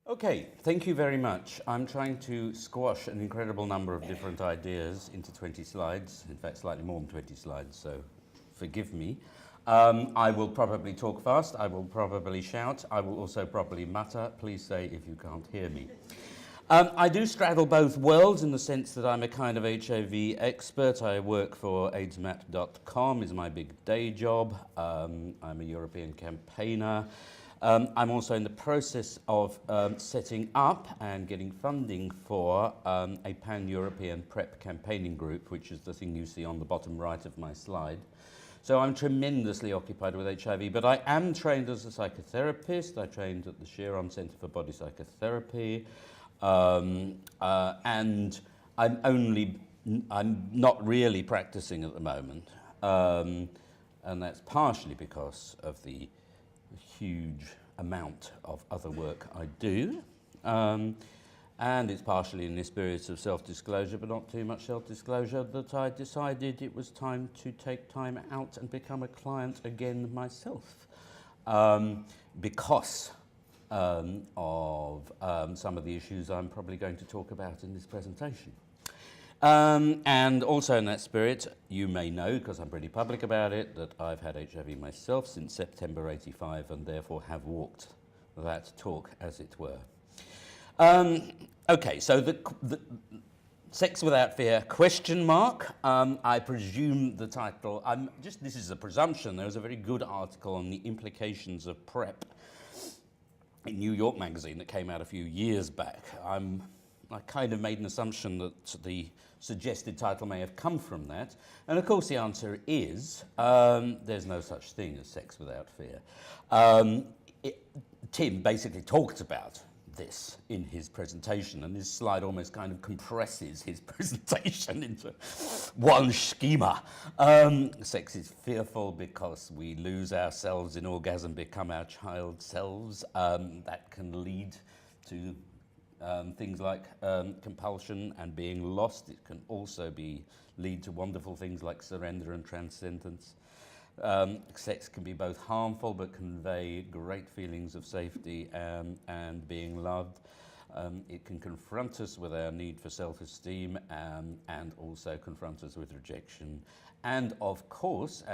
Okay, thank you very much. I'm trying to squash an incredible number of different ideas into 20 slides, in fact slightly more than 20 slides, so forgive me. I will probably talk fast, I will probably shout, I will also probably mutter. Please say if you can't hear me. I do straddle both worlds in the sense that I'm a kind of HIV expert. I work for AIDSmap.com, is my big day job. I'm a European campaigner. I'm also in the process of setting up and getting funding for a pan-European PrEP campaigning group, which is the thing you see on the bottom right of my slide. So I'm tremendously occupied with HIV, but I am trained as a psychotherapist. I trained at the Sheeran Centre for Body Psychotherapy, and I'm not really practicing at the moment, and that's partially because of the huge amount of other work I do, and it's partially in the spirit of self-disclosure, but not too much self-disclosure, that I decided it was time to take time out and become a client again myself, because of some of the issues I'm probably going to talk about in this presentation. And also in that spirit, you may know, because I'm pretty public about it, that I've had HIV myself since September '85 and therefore have walked that talk, as it were. Okay, so the Sex Without Fear, question mark. I presume the title, this is a presumption. There was a very good article on the implications of PrEP in New York Magazine that came out a few years back. I kind of made an assumption that the suggested title may have come from that. And of course the answer is, there's no such thing as Sex Without Fear. Tim basically talked about this in his presentation, and this slide almost kind of compresses his presentation into one schema. Sex is fearful because we lose ourselves in orgasm, become our child selves. That can lead to things like compulsion and being lost. It can also lead to wonderful things like surrender and transcendence. Sex can be both harmful but convey great feelings of safety and being loved. It can confront us with our need for self-esteem and also confront us with rejection. And of course,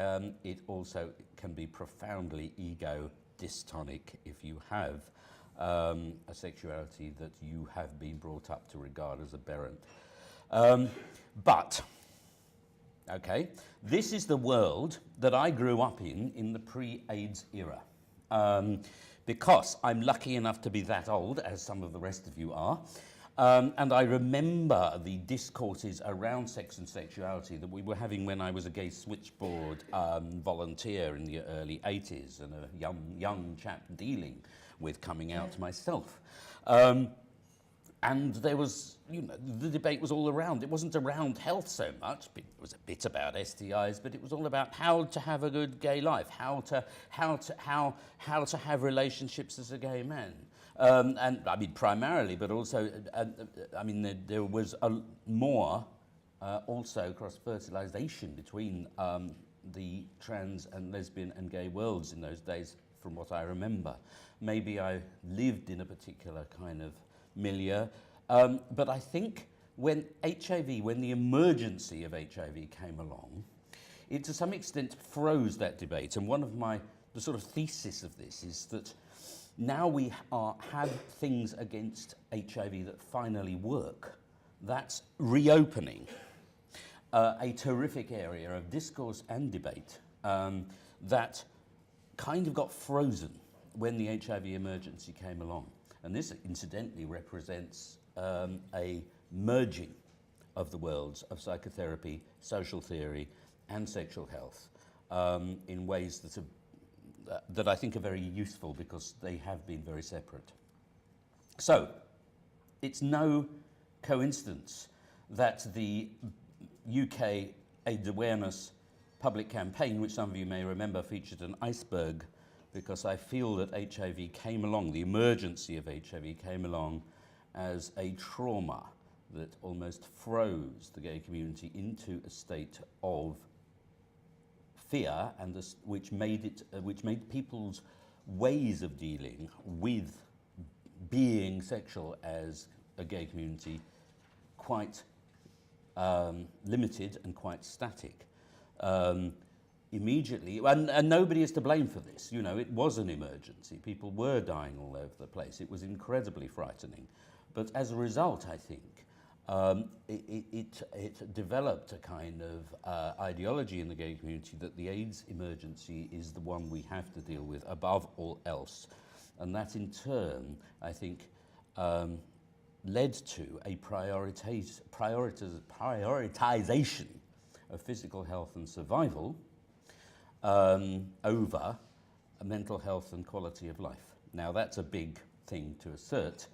it also can be profoundly ego dystonic if you have a sexuality that you have been brought up to regard as aberrant. Okay, this is the world that I grew up in the pre-AIDS era. Because I'm lucky enough to be that old, as some of the rest of you are, and I remember the discourses around sex and sexuality that we were having when I was a gay switchboard volunteer in the early 80s and a young chap dealing with coming out myself. And there was, the debate was all around. It wasn't around health so much. It was a bit about STIs, but it was all about how to have a good gay life, how to have relationships as a gay man. And I mean, primarily, but also, there was more also cross-fertilization between the trans and lesbian and gay worlds in those days, from what I remember. Maybe I lived in a particular kind of milieu, but I think when the emergency of HIV came along, it to some extent froze that debate. And one of the sort of thesis of this is that now we have things against HIV that finally work. That's reopening a terrific area of discourse and debate that kind of got frozen when the HIV emergency came along. And this incidentally represents a merging of the worlds of psychotherapy, social theory, and sexual health in ways that I think are very useful because they have been very separate. So, it's no coincidence that the UK AIDS awareness public campaign, which some of you may remember, featured an iceberg, because I feel that HIV came along, the emergency of HIV came along as a trauma that almost froze the gay community into a state of fear, and which made people's ways of dealing with being sexual as a gay community quite limited and quite static. Immediately, and nobody is to blame for this, you know, it was an emergency. People were dying all over the place. It was incredibly frightening. But as a result, I think, it developed a kind of ideology in the gay community that the AIDS emergency is the one we have to deal with above all else. And that in turn, I think, led to a prioritization of physical health and survival over mental health and quality of life. Now that's a big thing to assert,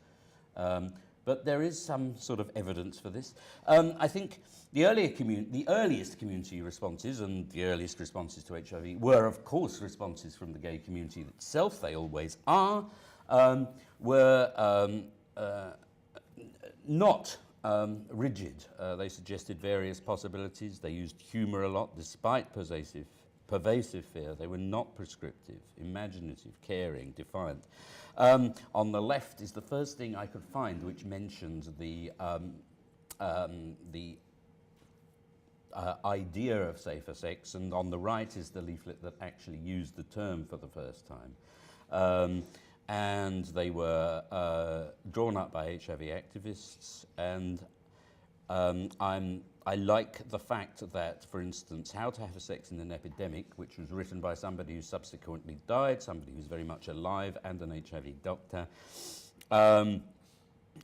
but there is some sort of evidence for this. I think the earliest community responses and the earliest responses to HIV were, of course, responses from the gay community itself. They always are. Were not rigid. They suggested various possibilities. They used humour a lot, despite pervasive fear. They were not prescriptive, imaginative, caring, defiant. On the left is the first thing I could find which mentions the idea of safer sex, and on the right is the leaflet that actually used the term for the first time. And they were drawn up by HIV activists, and I like the fact that, for instance, How to Have Sex in an Epidemic, which was written by somebody who subsequently died, somebody who's very much alive, and an HIV doctor,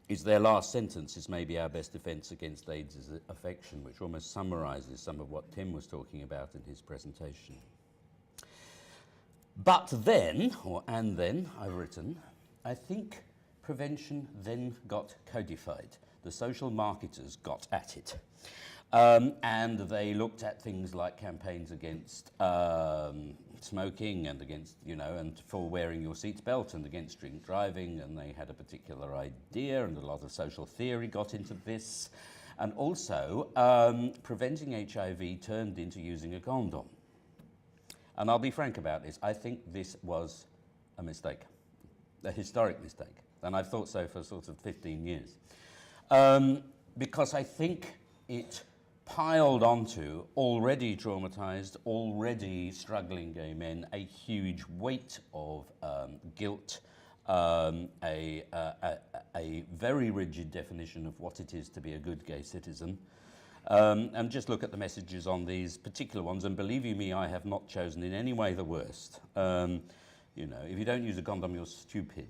is their last sentence is maybe our best defence against AIDS is affection, which almost summarises some of what Tim was talking about in his presentation. But then, I've written, I think prevention then got codified. The social marketers got at it. And they looked at things like campaigns against smoking and against, you know, and for wearing your seatbelt and against drink driving, and they had a particular idea, and a lot of social theory got into this. And also, preventing HIV turned into using a condom. And I'll be frank about this, I think this was a mistake, a historic mistake, and I've thought so for sort of 15 years. Because I think it piled onto already traumatized, already struggling gay men a huge weight of guilt, a very rigid definition of what it is to be a good gay citizen. And just look at the messages on these particular ones, and believe you me, I have not chosen in any way the worst. You know, if you don't use a condom, you're stupid.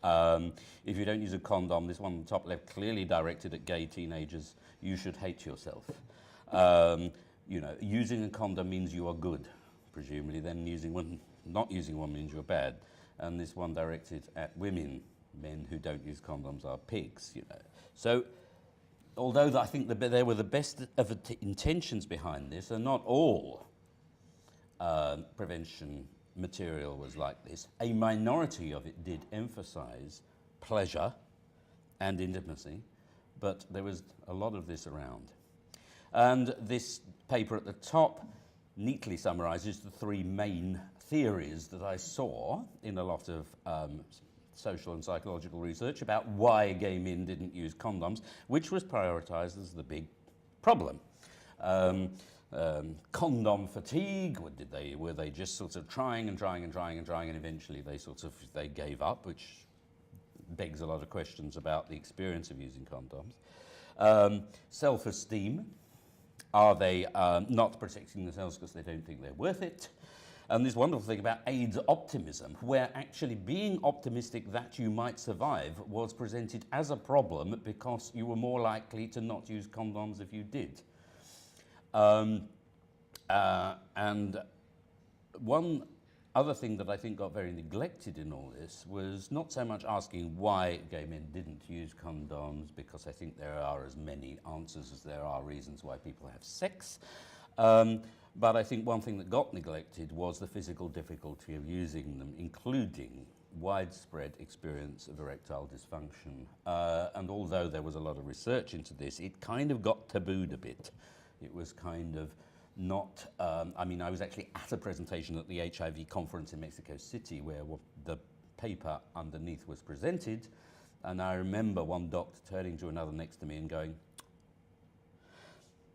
If you don't use a condom, this one on the top left, clearly directed at gay teenagers, you should hate yourself. You know, using a condom means you are good, presumably. Then not using one means you're bad. And this one directed at women, men who don't use condoms are pigs, you know. So, although I think there were the best of intentions behind this, and not all prevention material was like this, a minority of it did emphasize pleasure and intimacy, but there was a lot of this around. And this paper at the top neatly summarizes the three main theories that I saw in a lot of social and psychological research about why gay men didn't use condoms, which was prioritized as the big problem. Condom fatigue, were they just sort of trying and eventually they gave up, which begs a lot of questions about the experience of using condoms. Self-esteem, are they not protecting themselves because they don't think they're worth it? And this wonderful thing about AIDS optimism, where actually being optimistic that you might survive was presented as a problem because you were more likely to not use condoms if you did. And one other thing that I think got very neglected in all this was not so much asking why gay men didn't use condoms, because I think there are as many answers as there are reasons why people have sex. But I think one thing that got neglected was the physical difficulty of using them, including widespread experience of erectile dysfunction. And although there was a lot of research into this, it kind of got tabooed a bit. It was kind of not, I mean, I was actually at a presentation at the HIV conference in Mexico City where the paper underneath was presented, and I remember one doctor turning to another next to me and going,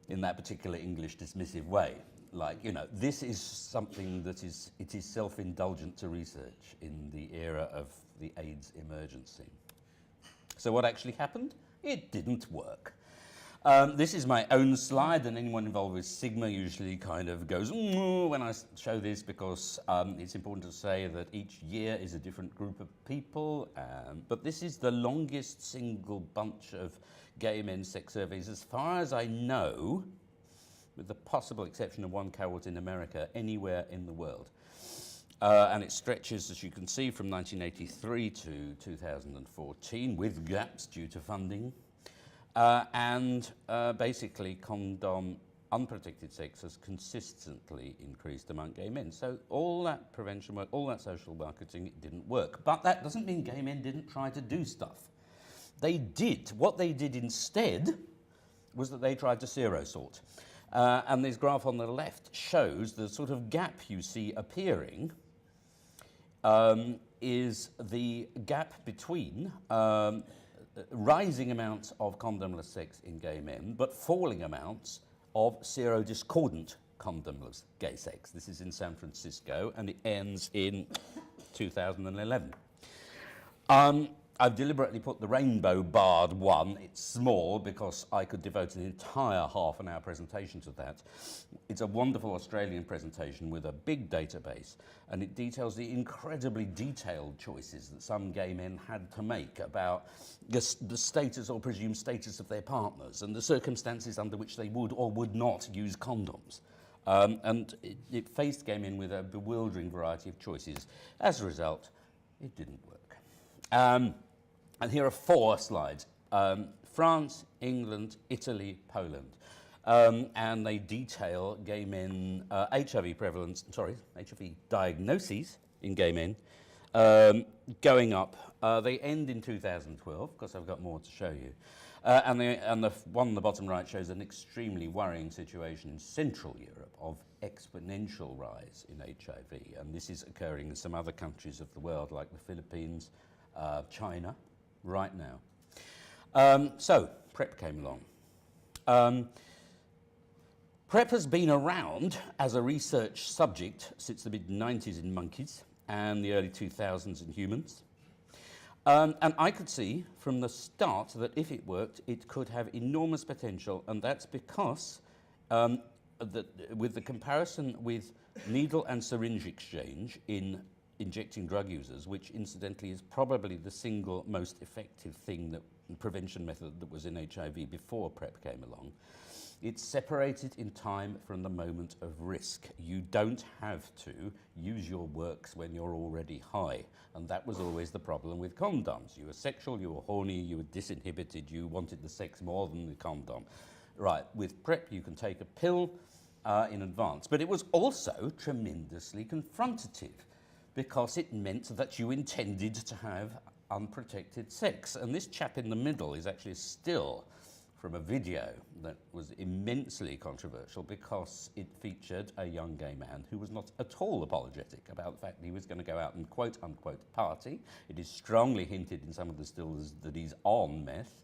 in that particular English dismissive way, like, you know, this is something that is self-indulgent to research in the era of the AIDS emergency. So what actually happened? It didn't work. This is my own slide, and anyone involved with stigma usually kind of goes when I show this, because it's important to say that each year is a different group of people, but this is the longest single bunch of gay men sex surveys, as far as I know, with the possible exception of one cohort in America, anywhere in the world. And it stretches, as you can see, from 1983 to 2014, with gaps due to funding. Basically, condom unprotected sex has consistently increased among gay men. So all that prevention work, all that social marketing, it didn't work. But that doesn't mean gay men didn't try to do stuff. They did. What they did instead was that they tried to serosort. And this graph on the left shows the sort of gap you see appearing is the gap between rising amounts of condomless sex in gay men, but falling amounts of serodiscordant condomless gay sex. This is in San Francisco, and it ends in 2011. I've deliberately put the rainbow barred one. It's small because I could devote an entire half-an-hour presentation to that. It's a wonderful Australian presentation with a big database, and it details the incredibly detailed choices that some gay men had to make about the status or presumed status of their partners and the circumstances under which they would or would not use condoms. And it faced gay men with a bewildering variety of choices. As a result, it didn't work. And here are 4 slides. France, England, Italy, Poland. And they detail gay men, HIV diagnoses in gay men going up. They end in 2012, because I've got more to show you. And the one on the bottom right shows an extremely worrying situation in Central Europe of exponential rise in HIV. And this is occurring in some other countries of the world, like the Philippines, China, right now. So PrEP came along. PrEP has been around as a research subject since the mid-90s in monkeys and the early 2000s in humans. And I could see from the start that if it worked, it could have enormous potential, and that's because with the comparison with needle and syringe exchange in injecting drug users, which incidentally is probably the single most effective prevention method that was in HIV before PrEP came along, it's separated in time from the moment of risk. You don't have to use your works when you're already high, and that was always the problem with condoms. You were sexual, you were horny, you were disinhibited, you wanted the sex more than the condom. Right, with PrEP you can take a pill in advance, but it was also tremendously confrontative, because it meant that you intended to have unprotected sex. And this chap in the middle is actually a still from a video that was immensely controversial because it featured a young gay man who was not at all apologetic about the fact that he was going to go out and quote-unquote party. It is strongly hinted in some of the stills that he's on meth.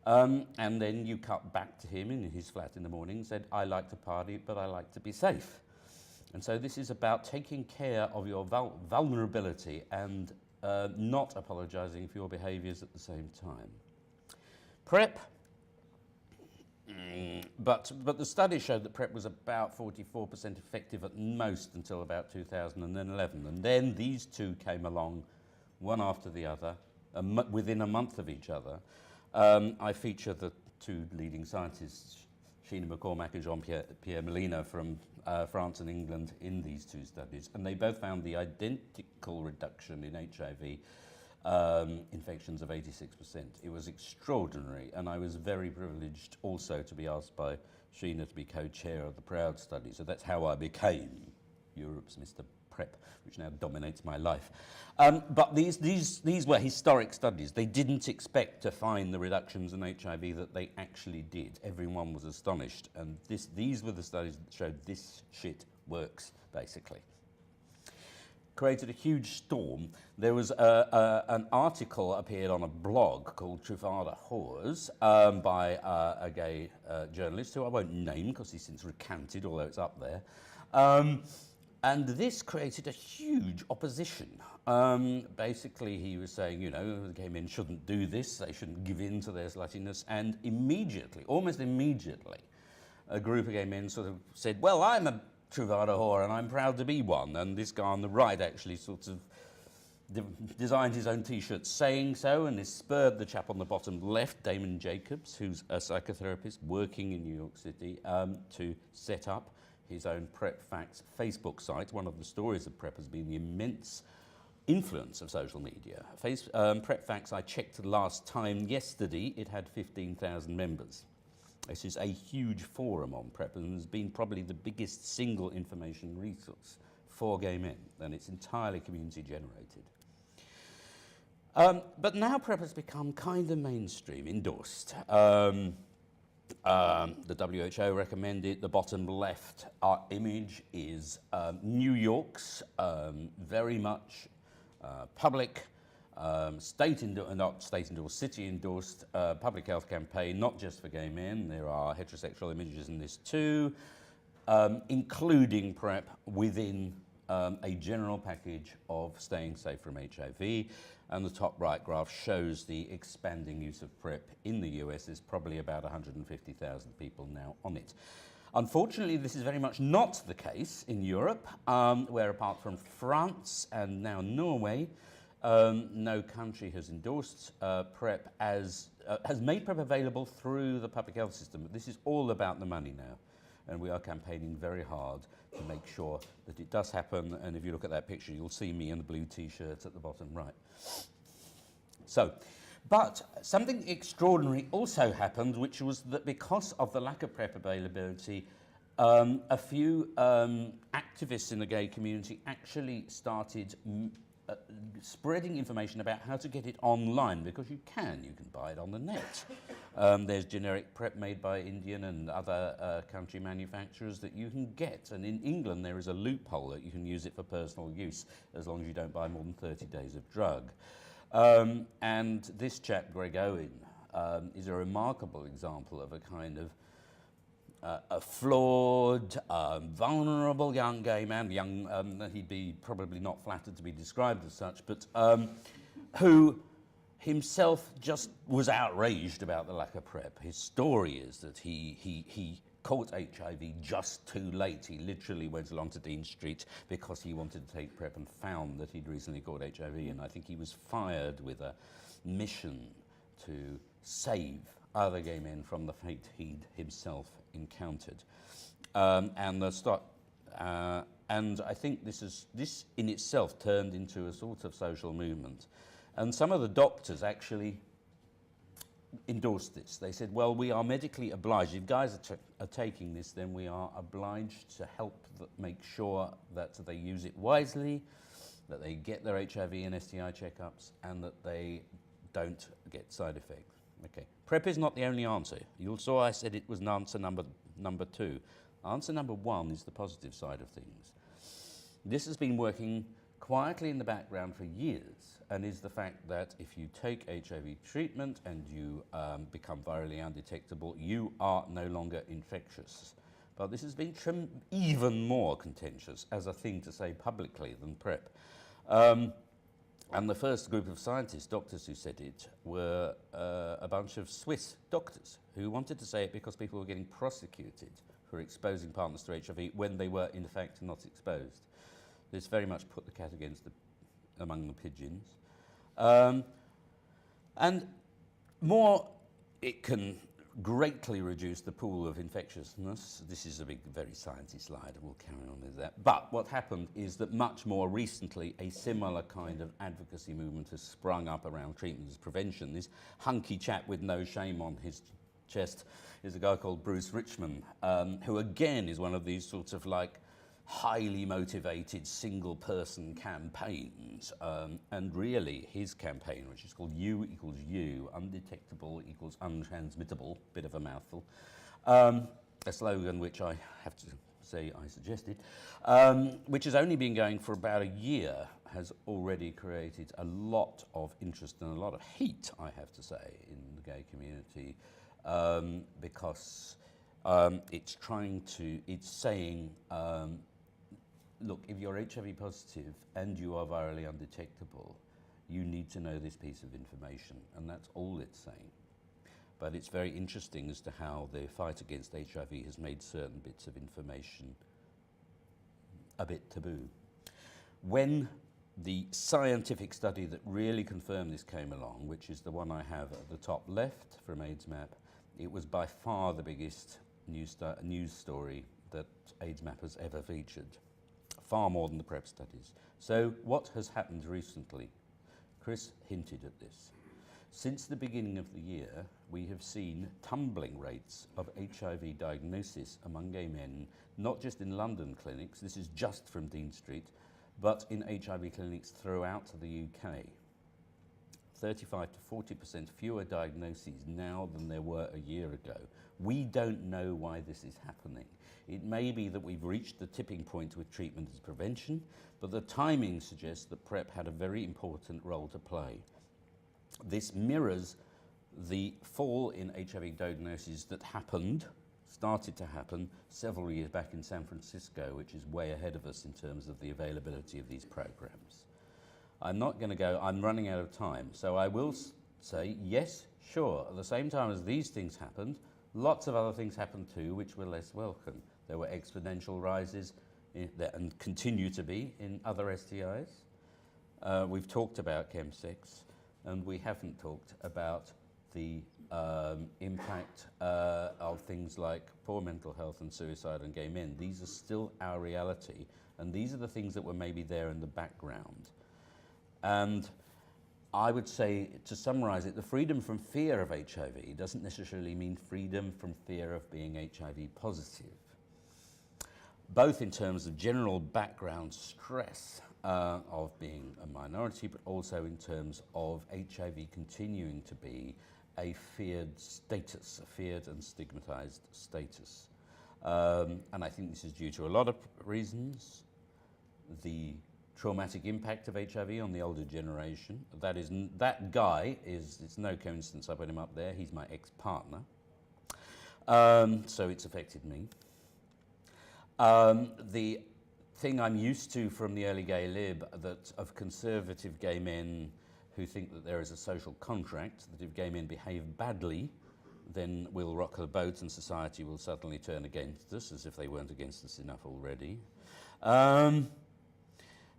And then you cut back to him in his flat in the morning and said, I like to party, but I like to be safe. And so this is about taking care of your vulnerability and not apologising for your behaviours at the same time. PrEP, but the study showed that PrEP was about 44% effective at most until about 2011. And then these two came along, one after the other, within a month of each other. I feature the 2 leading scientists, Sheena McCormack and Jean-Pierre Molina from France and England in these 2 studies, and they both found the identical reduction in HIV infections of 86%. It was extraordinary, and I was very privileged also to be asked by Sheena to be co-chair of the PROUD study, so that's how I became Europe's Mr. PrEP, which now dominates my life. But these were historic studies. They didn't expect to find the reductions in HIV that they actually did. Everyone was astonished. And these were the studies that showed this shit works, basically. created a huge storm. There was an article appeared on a blog called Truvada Whores by a gay journalist who I won't name because he's since recanted, although it's up there. And this created a huge opposition. Basically, he was saying, you know, the gay men shouldn't do this, they shouldn't give in to their sluttiness, and immediately, almost immediately, a group of gay men sort of said, well, I'm a Truvada whore and I'm proud to be one. And this guy on the right actually sort of designed his own T-shirt saying so, and this spurred the chap on the bottom left, Damon Jacobs, who's a psychotherapist working in New York City, to set up his own PrEP Facts Facebook site. One of the stories of PrEP has been the immense influence of social media. PrEP Facts, I checked last time yesterday, it had 15,000 members. This is a huge forum on PrEP and has been probably the biggest single information resource for gay men, and it's entirely community generated. But now PrEP has become kind of mainstream, endorsed. The WHO recommended. The bottom left image is New York's very much public, not state endorsed, city endorsed public health campaign, not just for gay men. There are heterosexual images in this too, including PrEP within a general package of staying safe from HIV. And the top right graph shows the expanding use of PrEP in the US. There's probably about 150,000 people now on it. Unfortunately, this is very much not the case in Europe, where apart from France and now Norway, no country has endorsed PrEP has made PrEP available through the public health system. But this is all about the money now, and we are campaigning very hard to make sure that it does happen. And if you look at that picture, you'll see me in the blue T-shirt at the bottom right. So, but something extraordinary also happened, which was that because of the lack of PrEP availability, a few activists in the gay community actually started spreading information about how to get it online, because you can buy it on the net. There's generic PrEP made by Indian and other country manufacturers that you can get, and in England there is a loophole that you can use it for personal use as long as you don't buy more than 30 days of drug. And this chap, Greg Owen, is a remarkable example of a kind of a flawed, vulnerable young gay man, he'd be probably not flattered to be described as such, but who himself just was outraged about the lack of PrEP. His story is that he caught HIV just too late. He literally went along to Dean Street because he wanted to take PrEP and found that he'd recently caught HIV, and I think he was fired with a mission to save other gay men from the fate he'd himself encountered. And I think this in itself turned into a sort of social movement. And some of the doctors actually endorsed this. They said, well, we are medically obliged. If guys are taking this, then we are obliged to help make sure that they use it wisely, that they get their HIV and STI checkups, and that they don't get side effects. Okay. PrEP is not the only answer. You saw I said it was an answer number two. Answer number one is the positive side of things. This has been working quietly in the background for years, and is the fact that if you take HIV treatment and you become virally undetectable, you are no longer infectious. But this has been even more contentious as a thing to say publicly than PrEP. And the first group of scientists, doctors who said it, were a bunch of Swiss doctors who wanted to say it because people were getting prosecuted for exposing partners to HIV when they were in fact not exposed. This very much put the cat among the pigeons. And more, it can greatly reduce the pool of infectiousness. This is a very sciencey slide, and we'll carry on with that. But what happened is that much more recently, a similar kind of advocacy movement has sprung up around treatment as prevention. This hunky chap with no shame on his chest is a guy called Bruce Richmond, who again is one of these sorts of like highly motivated single-person campaigns, and really his campaign, which is called U equals U, undetectable equals untransmittable, bit of a mouthful, a slogan which I have to say I suggested, which has only been going for about a year, has already created a lot of interest and a lot of heat, I have to say, in the gay community, because it's saying, look, if you're HIV positive and you are virally undetectable, you need to know this piece of information, and that's all it's saying. But it's very interesting as to how the fight against HIV has made certain bits of information a bit taboo. When the scientific study that really confirmed this came along, which is the one I have at the top left from AIDSmap, it was by far the biggest news story that AIDSmap has ever featured, far more than the PrEP studies. So what has happened recently? Chris hinted at this. Since the beginning of the year, we have seen tumbling rates of HIV diagnosis among gay men, not just in London clinics, this is just from Dean Street, but in HIV clinics throughout the UK. 35 to 40% fewer diagnoses now than there were a year ago. We don't know why this is happening. It may be that we've reached the tipping point with treatment as prevention, but the timing suggests that PrEP had a very important role to play. This mirrors the fall in HIV diagnoses that started to happen several years back in San Francisco, which is way ahead of us in terms of the availability of these programs. I'm not going to go, I'm running out of time, so I will say, yes, sure, at the same time as these things happened, lots of other things happened too, which were less welcome. There were exponential rises and continue to be in other STIs. We've talked about chemsex, and we haven't talked about the impact of things like poor mental health and suicide on gay men. These are still our reality, and these are the things that were maybe there in the background. And I would say, to summarize it, the freedom from fear of HIV doesn't necessarily mean freedom from fear of being HIV positive, both in terms of general background stress of being a minority, but also in terms of HIV continuing to be a feared status, a feared and stigmatized status. And I think this is due to a lot of reasons. The traumatic impact of HIV on the older generation. That guy is, it's no coincidence I put him up there, he's my ex-partner. So it's affected me. The thing I'm used to from the early gay lib, that of conservative gay men who think that there is a social contract, that if gay men behave badly, then we'll rock the boat and society will suddenly turn against us, as if they weren't against us enough already.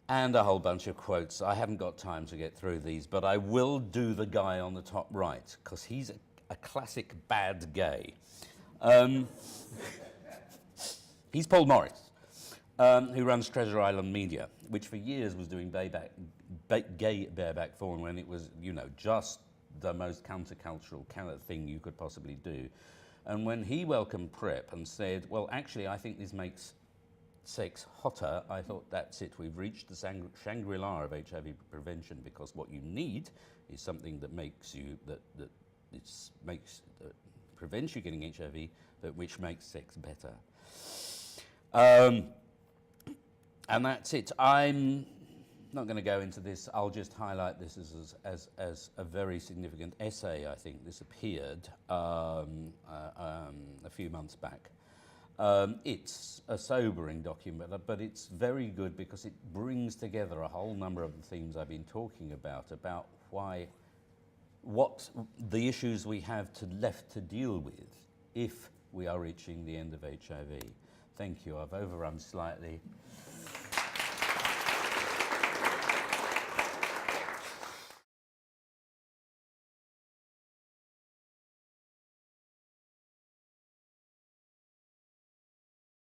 And a whole bunch of quotes. I haven't got time to get through these, but I will do the guy on the top right, because he's a classic bad gay. He's Paul Morris, who runs Treasure Island Media, which for years was doing gay bareback porn when it was, you know, just the most countercultural kind of thing you could possibly do. And when he welcomed PrEP and said, well, actually, I think this makes sex hotter, I thought, that's it. We've reached the Shangri-La of HIV prevention, because what you need is something that makes you, prevents you getting HIV, but which makes sex better. And that's it. I'm not going to go into this. I'll just highlight this as a very significant essay. I think this appeared a few months back. It's a sobering document, but it's very good because it brings together a whole number of the themes I've been talking about what the issues we have left to deal with if we are reaching the end of HIV. Thank you. I've overrun slightly.